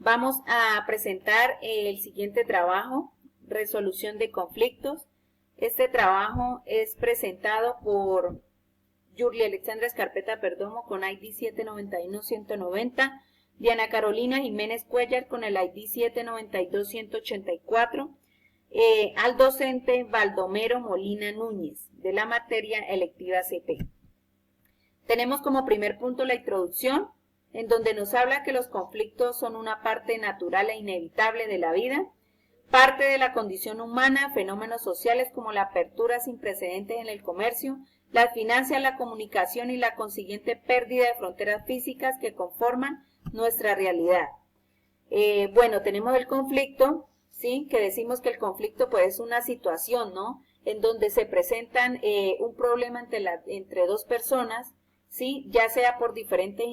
Vamos a presentar el siguiente trabajo, resolución de conflictos. Este trabajo es presentado por Yurli Alexandra Escarpeta Perdomo con ID 791-190, Diana Carolina Jiménez Cuellar con el ID 792-184, al docente Baldomero Molina Núñez, de la materia electiva CP. Tenemos como primer punto la introducción, en donde nos habla que los conflictos son una parte natural e inevitable de la vida, parte de la condición humana, fenómenos sociales como la apertura sin precedentes en el comercio, las finanzas, la comunicación y la consiguiente pérdida de fronteras físicas que conforman nuestra realidad. Bueno, tenemos el conflicto, ¿sí? Que decimos que el conflicto pues es una situación, ¿no? En donde se presentan un problema entre dos personas, ¿sí? Ya sea por diferentes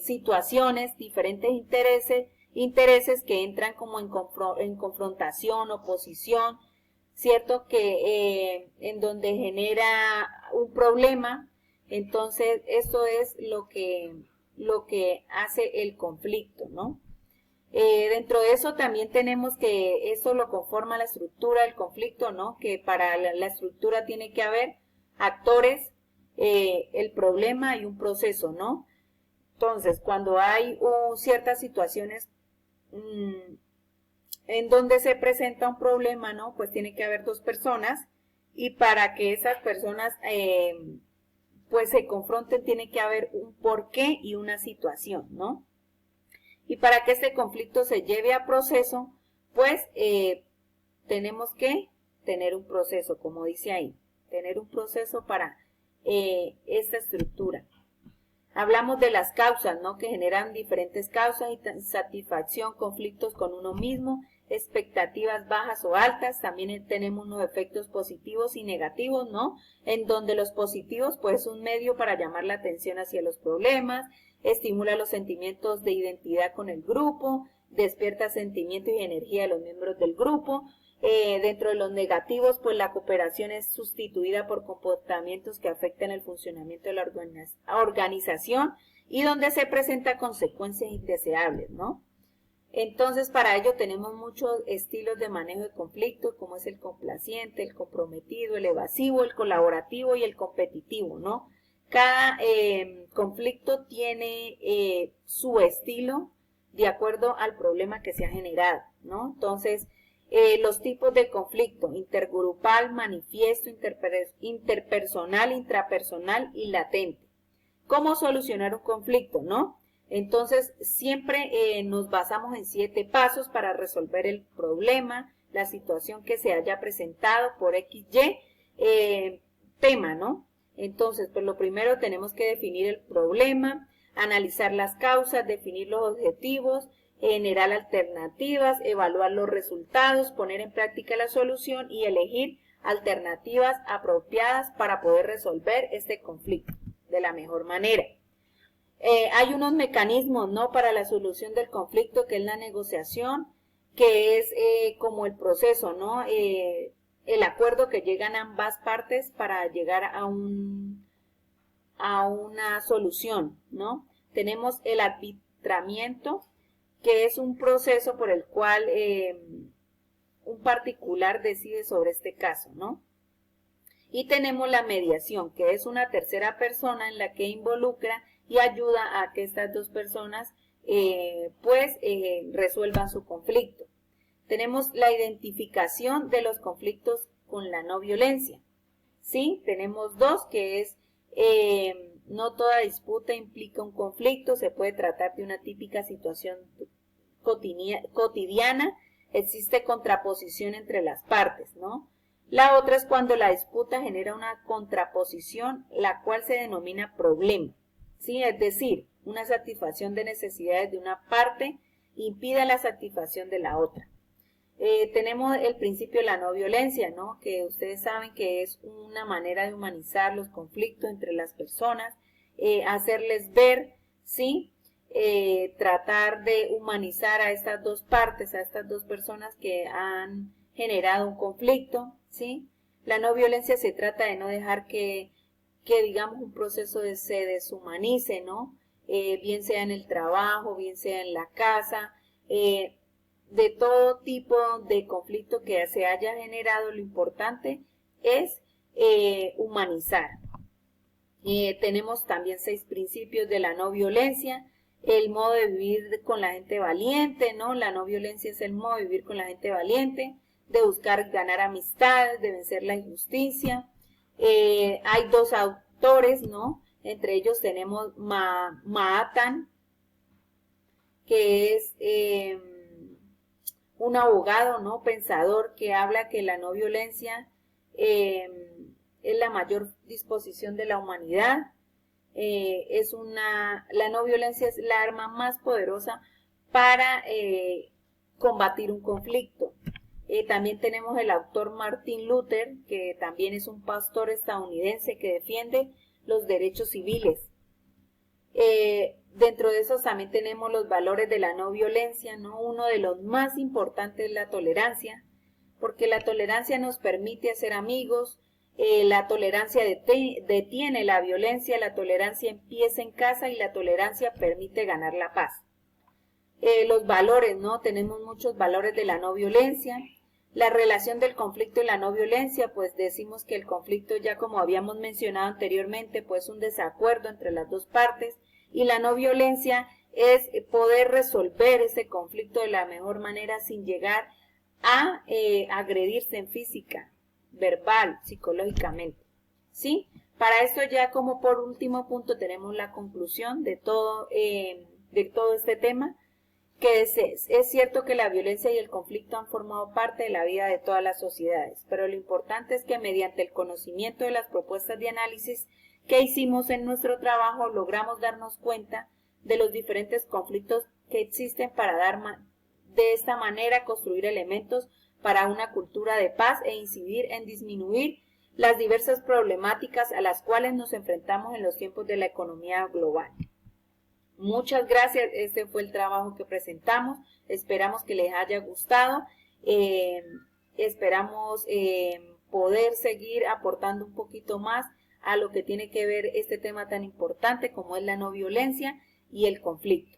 situaciones, diferentes intereses que entran como en confrontación, oposición, ¿cierto? Que en donde genera un problema. Entonces, esto es lo que hace el conflicto, ¿no? Dentro de eso también tenemos que eso lo conforma la estructura del conflicto, ¿no? Que para la estructura tiene que haber actores, el problema y un proceso, ¿no? Entonces, cuando hay ciertas situaciones en donde se presenta un problema, ¿no? Pues tiene que haber dos personas y para que esas personas pues se confronten tiene que haber un porqué y una situación, ¿no? Y para que este conflicto se lleve a proceso, pues tenemos que tener un proceso, como dice ahí, tener un proceso para esta estructura. Hablamos de las causas, ¿no? Que generan diferentes causas, insatisfacción, conflictos con uno mismo, expectativas bajas o altas. También tenemos unos efectos positivos y negativos, ¿no? En donde los positivos, pues, es un medio para llamar la atención hacia los problemas, estimula los sentimientos de identidad con el grupo, despierta sentimientos y energía de los miembros del grupo. Dentro de los negativos, pues la cooperación es sustituida por comportamientos que afectan el funcionamiento de la organización y donde se presentan consecuencias indeseables, ¿no? Entonces, para ello tenemos muchos estilos de manejo de conflictos, como es el complaciente, el comprometido, el evasivo, el colaborativo y el competitivo, ¿no? Cada conflicto tiene su estilo de acuerdo al problema que se ha generado, ¿no? Entonces, los tipos de conflicto: intergrupal, manifiesto, interpersonal, intrapersonal y latente. ¿Cómo solucionar un conflicto, no? Entonces, siempre nos basamos en 7 pasos para resolver el problema, la situación que se haya presentado por XY tema, ¿no? Entonces, pues lo primero tenemos que definir el problema, analizar las causas, definir los objetivos, generar alternativas, evaluar los resultados, poner en práctica la solución y elegir alternativas apropiadas para poder resolver este conflicto de la mejor manera. Hay unos mecanismos, ¿no? Para la solución del conflicto, que es la negociación, que es como el proceso, ¿no? El acuerdo que llegan ambas partes para llegar a una solución, ¿no? Tenemos el arbitramiento, que es un proceso por el cual un particular decide sobre este caso, ¿no? Y tenemos la mediación, que es una tercera persona en la que involucra y ayuda a que estas dos personas resuelvan su conflicto. Tenemos la identificación de los conflictos con la no violencia, ¿sí? Tenemos dos, que es no toda disputa implica un conflicto, se puede tratar de una típica situación cotidiana, existe contraposición entre las partes, ¿no? La otra es cuando la disputa genera una contraposición, la cual se denomina problema, ¿sí? Es decir, una satisfacción de necesidades de una parte impide la satisfacción de la otra. Tenemos el principio de la no violencia, ¿no? Que ustedes saben que es una manera de humanizar los conflictos entre las personas, hacerles ver, ¿sí? Tratar de humanizar a estas dos partes, a estas dos personas que han generado un conflicto, ¿sí? La no violencia se trata de no dejar que digamos, un proceso se deshumanice, ¿no? Bien sea en el trabajo, bien sea en la casa, de todo tipo de conflicto que se haya generado, lo importante es humanizar. Tenemos también 6 principios de la no violencia, el modo de vivir con la gente valiente, ¿no? La no violencia es el modo de vivir con la gente valiente, de buscar ganar amistades, de vencer la injusticia. Hay 2 autores, ¿no? Entre ellos tenemos Mahatma, que es un abogado, ¿no? Pensador, que habla que la no violencia es la mayor disposición de la humanidad. La no violencia es la arma más poderosa para combatir un conflicto. También tenemos el autor Martin Luther, que también es un pastor estadounidense que defiende los derechos civiles. Dentro de esos también tenemos los valores de la no violencia, ¿no? Uno de los más importantes es la tolerancia, porque la tolerancia nos permite hacer amigos, la tolerancia detiene la violencia, la tolerancia empieza en casa y la tolerancia permite ganar la paz. Los valores, ¿no? Tenemos muchos valores de la no violencia. La relación del conflicto y la no violencia, pues decimos que el conflicto, ya como habíamos mencionado anteriormente, pues un desacuerdo entre las dos partes, y la no violencia es poder resolver ese conflicto de la mejor manera sin llegar a agredirse en física, verbal, psicológicamente, ¿sí? Para esto ya como por último punto tenemos la conclusión de todo este tema, que es cierto que la violencia y el conflicto han formado parte de la vida de todas las sociedades, pero lo importante es que mediante el conocimiento de las propuestas de análisis que hicimos en nuestro trabajo logramos darnos cuenta de los diferentes conflictos que existen para de esta manera construir elementos para una cultura de paz e incidir en disminuir las diversas problemáticas a las cuales nos enfrentamos en los tiempos de la economía global. Muchas gracias, este fue el trabajo que presentamos, esperamos que les haya gustado, esperamos poder seguir aportando un poquito más a lo que tiene que ver este tema tan importante como es la no violencia y el conflicto.